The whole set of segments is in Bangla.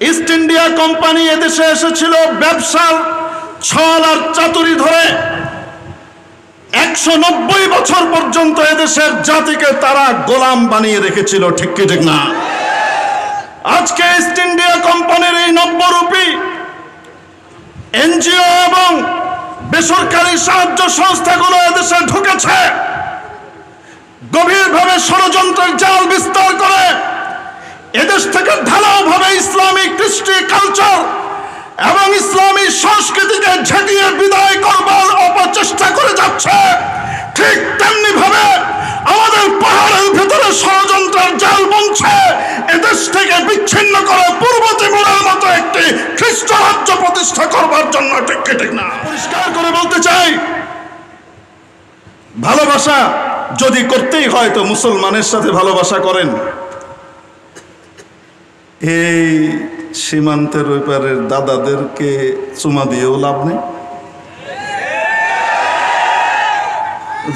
ইস্ট ইন্ডিয়া কোম্পানি এদেশে এসেছিল ব্যবসার ছল আর চাতুরি ধরে। 190 বছর পর্যন্ত এদেশের জাতিকে তারা গোলাম বানিয়ে রেখেছিল, ঠিক কি ঠিক না? আজকে ইস্ট ইন্ডিয়া কোম্পানির এই নব্যরূপী এনজিও এবং বেসরকারি সাহায্য সংস্থাগুলো এদেশে ঢুকেছে, গভীরভাবে ষড়যন্ত্রের জাল বিস্তার করে এদেশ থেকে ঢালাওভাবে ইসলামী কৃষ্টি কালচার এবং ইসলামী সংস্কৃতিকে ঝাঁকিয়ে বিদায় করবার অপচেষ্টা করে যাচ্ছে। ঠিক তেমনি ভাবে আমাদের পাহাড়ের ভেতরে ষড়যন্ত্রের জাল বুনছে এদেশ থেকে বিচ্ছিন্ন করে পূর্ব ত্রিপুরার মতো একটি খ্রিস্ট রাজ্য প্রতিষ্ঠা করবার জন্য, ঠিক কি ঠিক না? পরিষ্কার করে বলতে চাই, ভালোবাসা যদি করতেই হয় তো মুসলমানের সাথে ভালোবাসা করেন। এই সীমান্তের ওই পারের দাদাদেরকে চুমা দিয়েও লাভ নেই,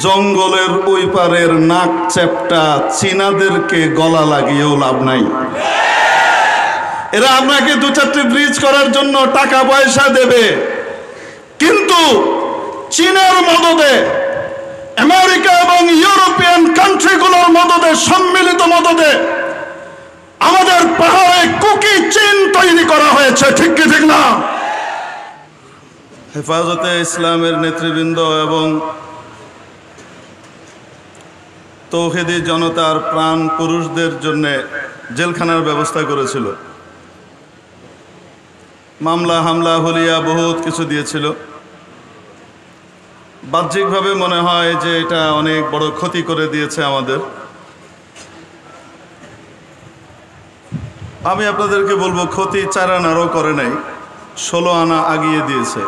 জঙ্গলের ওই পারের নাক চ্যাপটা চীনাদেরকে গলা লাগিয়েও লাভ নাই। এরা আপনাকে 2-4টি ব্রিজ করার জন্য টাকা পয়সা দেবে, কিন্তু চীনের মদদে, আমেরিকা এবং ইউরোপিয়ান কান্ট্রিগুলোর মদদে, সম্মিলিত মদদে আমাদের পাহাড়ে কুকি চীন তৈরি করা হয়েছে, ঠিক কি ঠিক না? হেফাজতে ইসলামের নেতৃবৃন্দ এবং তৌহিদি জনতার প্রাণ পুরুষদের জন্য জেলখানার ব্যবস্থা করেছিল, মামলা হামলা হলিয়া বহুত কিছু দিয়েছিল। বাহ্যিকভাবে মনে হয় যে এটা অনেক বড় ক্ষতি করে দিয়েছে আমাদের। আমি আপনাদেরকে বলবো, ক্ষতি 4 আনারও করে নাই, 16 আনা আগিয়ে দিয়েছে।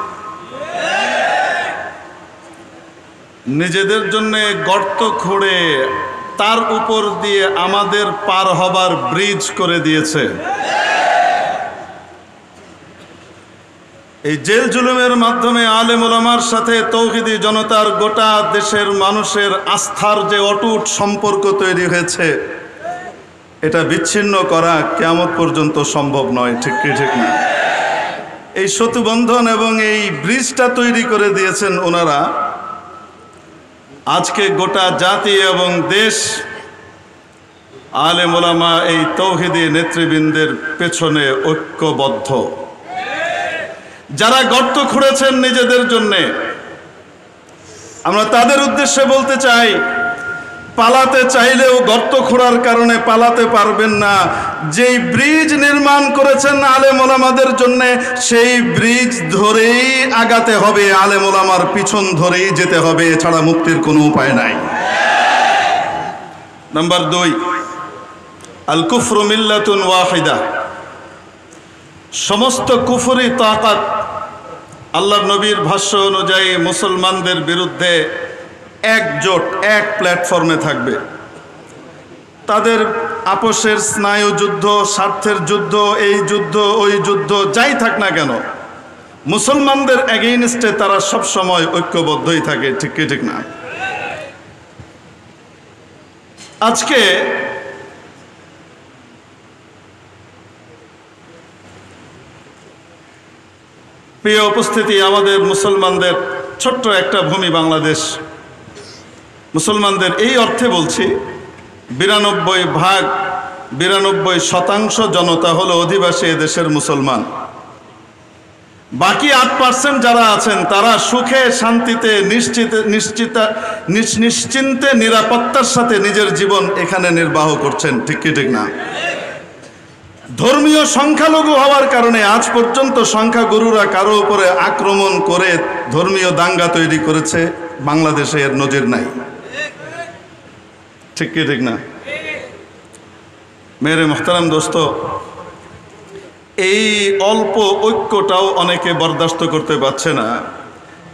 নিজেদের জন্য গর্ত খুঁড়ে তার উপর দিয়ে আমাদের পার হবার ব্রিজ করে দিয়েছে। এই জেল জুলুমের মাধ্যমে আলেম ওলামার সাথে তৌহিদি জনতার গোটা দেশের মানুষের আস্থার যে অটুট সম্পর্ক তৈরি হয়েছে, এটা বিচ্ছিন্ন করা কিয়ামত পর্যন্ত সম্ভব নয়, ঠিক কি ঠিক না? এই সেতুবন্ধন এবং এই ব্রিজটা তৈরি করে দিয়েছেন ওনারা। আজকে গোটা জাতি এবং দেশ আলেম ওলামা এই তৌহিদি নেতৃবৃন্দের পেছনে ঐক্যবদ্ধ। যারা গর্ত খুঁড়েছেন নিজেদের জন্যে, আমরা তাদের উদ্দেশ্যে বলতে চাই, পালাতে চাইলেও গর্ত খোঁড়ার কারণে পালাতে পারবেন না। যেই ব্রিজ নির্মাণ করেছেন আলেম ওলামাদের জন্য, সেই ব্রিজ ধরেই আগাতে হবে, আলেম ওলামার পিছন ধরেই যেতে হবে, এছাড়া মুক্তির কোনো উপায় নাই। নাম্বার 2, আল কুফরু মিল্লাতুন ওয়াহিদা। সমস্ত কুফরি তাকাত আল্লাহর নবীর ভাষ্য অনুযায়ী মুসলমানদের বিরুদ্ধে একজোট, এক প্ল্যাটফর্মে থাকবে। তাদের আপোষের স্নায়ু যুদ্ধ, স্বার্থের যুদ্ধ, এই যুদ্ধ ওই যুদ্ধ যাই থাক না কেন, মুসলমানদের এগেইনস্টে তারা সব সময় ঐক্যবদ্ধই থাকে, ঠিক কি ঠিক না? আজকে প্রিয় উপস্থিতি, আমাদের মুসলমানদের ছোট্ট একটা ভূমি বাংলাদেশ, মুসলমানদের এই অর্থে বলছি 92% জনতা হলো অধিবাসী এদেশের মুসলমান। বাকি 8% যারা আছেন তারা সুখে শান্তিতে নিশ্চিন্তে নিরাপত্তার সাথে নিজের জীবন এখানে নির্বাহ করছেন, ঠিক কি ঠিক না? ধর্মীয় সংখ্যালঘু হওয়ার কারণে আজ পর্যন্ত সংখ্যাগুরুরা কারো উপরে আক্রমণ করে ধর্মীয় দাঙ্গা তৈরি করেছে, বাংলাদেশে এর নজির নাই, ঠিক কি ঠিক না? মেরে মুহতারাম দোস্ত, এই অল্প ঐক্যটাও অনেকে বরদাস্ত করতে পারছে না।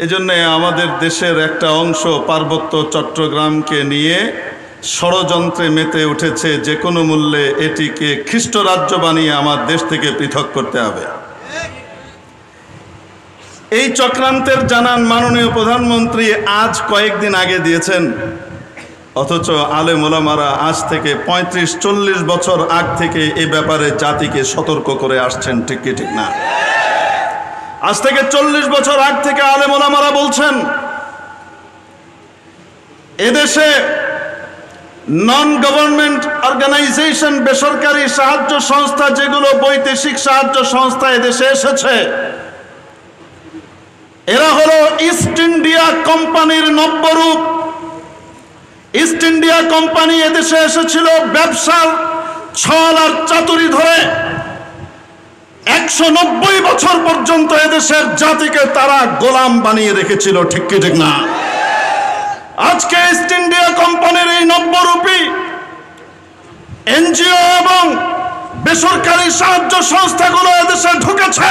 এজন্য আমাদের দেশের একটা অংশ পার্বত্য চট্টগ্রামকে নিয়ে ষড়যন্ত্রে মেতে উঠেছে, যে কোনো মূল্যে এটিকে খ্রিস্ট রাজ্য বানিয়ে আমার দেশ থেকে পৃথক করতে হবে। এই চক্রান্তের জানান মাননীয় প্রধানমন্ত্রী আজ কয়েকদিন আগে দিয়েছেন। অথচ আলেম ওলামারা আজ থেকে 35-40 বছর আগ থেকে এই ব্যাপারে জাতিকে সতর্ক করে আসছেন, ঠিক কি ঠিক না? আজ থেকে 40 বছর আগ থেকে আলেম ওলামারা বলছেন এদেশে নন গভর্নমেন্ট অর্গানাইজেশন, বেসরকারি সাহায্য সংস্থা, যেগুলো বৈদেশিক সাহায্য সংস্থা এদেশে এসেছে, এরা হলো ইস্ট ইন্ডিয়া কোম্পানির নব্যরূপ। ইস্ট ইন্ডিয়া কোম্পানি এদেশে এসেছিল ব্যবসার ছল আর চাতুরি ধরে। 190 বছর পর্যন্ত এদেশের জাতিকে তারা গোলাম বানিয়ে রেখেছিল, ঠিক কি ঠিক না? আজকে ইস্ট ইন্ডিয়া কোম্পানির এই নব্যরূপী এনজিও এবং বেসরকারি সাহায্য সংস্থাগুলো এদেশে ঢুকেছে,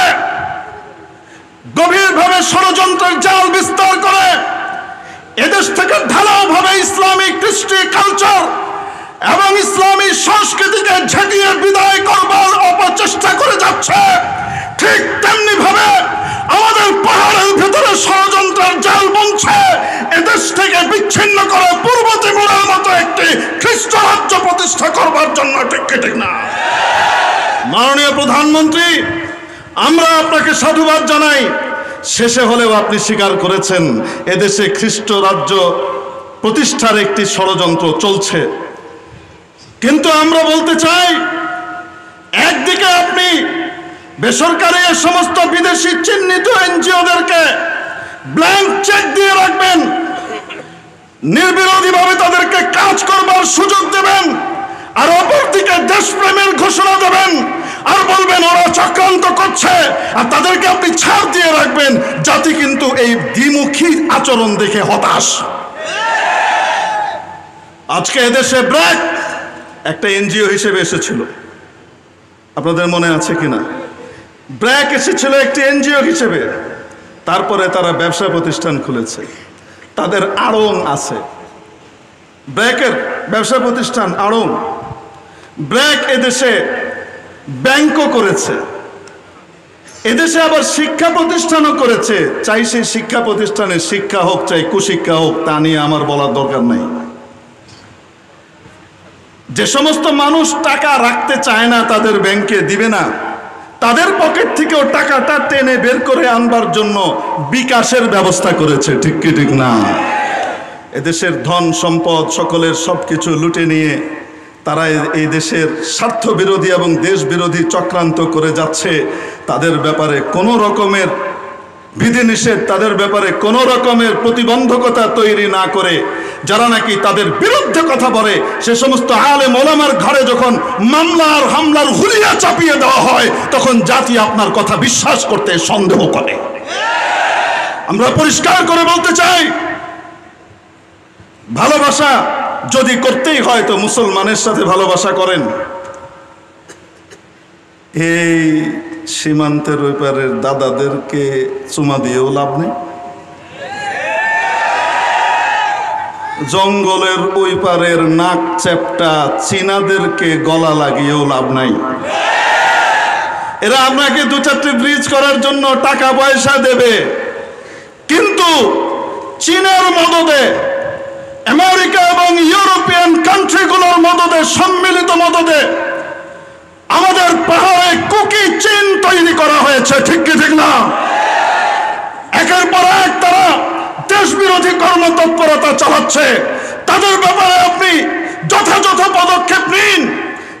গভীরভাবে ষড়যন্ত্রের জাল বিস্তার করে এদেশ থেকে ঢালাওভাবে ইসলামিক কৃষ্টি কালচার এবং ইসলামী সংস্কৃতিকে ঝাঁকিয়ে বিদায় করবার অপচেষ্টা করে যাচ্ছে। ঠিক তেমনি ভাবে আমাদের পাহাড়ের ভিতরে ষড়যন্ত্রের জাল বুনছে এদেশ থেকে বিচ্ছিন্ন করে পূর্ব তিমুরের মতো একটি খ্রিস্ট রাজ্য প্রতিষ্ঠা করবার জন্য, ঠিক কি ঠিক না? মাননীয় প্রধানমন্ত্রী, আমরা আপনাকে সাধুবাদ জানাই। শেষে হলেও আপনি স্বীকার করেছেন এদেশে খ্রিস্ট রাজ্য প্রতিষ্ঠার একটি ষড়যন্ত্র চলছে। কিন্তু আমরা বলতে চাই, একদিকে আপনি বেসরকারি সমস্ত বিদেশি চিহ্নিত এনজিওদেরকে ব্ল্যাঙ্ক চেক দিয়ে রাখবেন, নির্বিরোধীভাবে তাদেরকে কাজ করবার সুযোগ দেবেন, আর অপরদিকে দেশপ্রেমের ঘোষণা দেবেন আর বলবেন ওরা চক্রান্ত করছে, আর তাদেরকে আপনি ছাড় দিয়ে রাখবেন। জাতি কিন্তু এই দ্বিমুখী আচরণ দেখে হতাশ। আজকে এদেশে ব্র্যাক একটা এনজিও হিসেবে এসেছিল, আপনাদের মনে আছে কিনা? ব্র্যাক এসেছিল একটি এনজিও হিসেবে, তারপরে তারা ব্যবসা প্রতিষ্ঠান খুলেছে, তাদের আড়ং আছে। ব্র্যাকের ব্যবসা প্রতিষ্ঠান আড়ং। ব্র্যাক এদেশে ব্যাংকও করেছে, এদেশে আবার শিক্ষা প্রতিষ্ঠানও করেছে। চাই সেই শিক্ষা প্রতিষ্ঠানে শিক্ষা হোক চাই কুশিক্ষা হোক, তা নিয়ে আমার বলার দরকার নাই। যে সমস্ত মানুষ টাকা রাখতে চায় না, তাদের ব্যাংকে দিবে না, তাদের পকেট থেকেও টাকাটা টেনে বের করে আনবার জন্য বিকাশের ব্যবস্থা করেছে, ঠিক কি ঠিক না? এদেশের ধন সম্পদ সকলের সবকিছু লুটে নিয়ে তারা এই দেশের স্বার্থ বিরোধী এবং দেশ বিরোধী চক্রান্ত করে যাচ্ছে। তাদের ব্যাপারে কোনো রকমের বিধিনিষেধ, তাদের ব্যাপারে কোনো রকমের প্রতিবন্ধকতা তৈরি না করে যারা নাকি তাদের বিরুদ্ধে কথা বলে, সে সমস্ত আলেম ওলামার ঘরে যখন মামলার হামলার হুলিয়া চাপিয়ে দেওয়া হয়, তখন জাতি আপনার কথা বিশ্বাস করতে সন্দেহ করে। আমরা পরিষ্কার করে বলতে চাই, ভালোবাসা যদি করতেই হয় তো মুসলমানের সাথে ভালোবাসা করেন। এই সীমান্তের ওই পারের দাদাদেরকে চুমা দিয়েও লাভ নেই, জঙ্গলের ওই পারের নাক চ্যাপটা চীনাদেরকে গলা লাগিয়েও লাভ নাই। এরা আপনাকে 2-4টি ব্রিজ করার জন্য টাকা পয়সা দেবে, কিন্তু চীনের মদদে, আমেরিকা এবং ইউরোপিয়ান কান্ট্রিগুলোর মদদে, সম্মিলিত মদদে আমাদের পাহাড়ে কুকি চীন তৈরি করা হয়েছে, ঠিক কি ঠিক না? একের পর এক তারা দেশ বিরোধী কর্মতৎপরতা চালাচ্ছে। তাদের ব্যাপারে আপনি যথাযথ পদক্ষেপ নিন।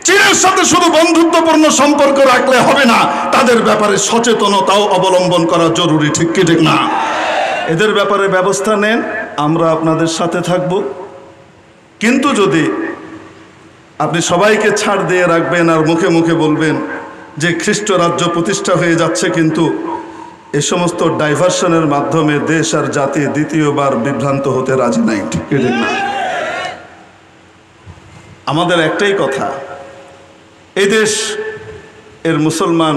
চীনের সাথে শুধু বন্ধুত্বপূর্ণ সম্পর্ক রাখলে হবে না, তাদের ব্যাপারে সচেতনতাও অবলম্বন করা জরুরি, ঠিক কি ঠিক না? এদের ব্যাপারে ব্যবস্থা নেন, আমরা আপনাদের সাথে থাকব। কিন্তু যদি আপনি সবাইকে ছাড় দিয়ে রাখবেন আর মুখে মুখে বলবেন যে খ্রিস্ট রাজ্য প্রতিষ্ঠা হয়ে যাচ্ছে, কিন্তু এ সমস্ত ডাইভার্সনের মাধ্যমে দেশ আর জাতি দ্বিতীয়বার বিভ্রান্ত হতে রাজি নাই, ঠিক না? আমাদের একটাই কথা, এই দেশ এর মুসলমান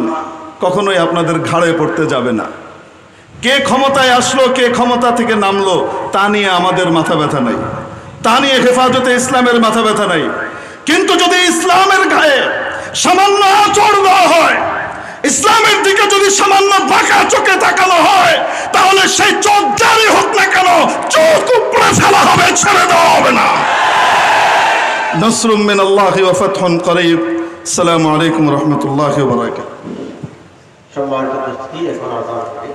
কখনোই আপনাদের ঘাড়ে পড়তে যাবে না। কে ক্ষমতায় আসলো, কে ক্ষমতা থেকে নামলো, তা নিয়ে আমাদের মাথা ব্যথা নাই, তা নিয়ে হেফাজতে ইসলামের মাথা ব্যথা নাই। কিন্তু যদি ইসলামের গায়ে সামান্য আঁচড় দেওয়া হয়, ইসলামের দিকে যদি সামান্য বাঁকা চোখে তাকানো হয়, তাহলে সেই চোখ যারই হোক না কেন চোখ উপড়ে ফেলা হবে, ছেড়ে দেওয়া হবে না। নাসরুম মিনাল্লাহি ওয়া ফাতহুন করিব। আসসালামু আলাইকুম ওয়া রাহমাতুল্লাহি ওয়া বারাকাতুহু। সম্মানিত উপস্থিতি, এখন আজান হবে।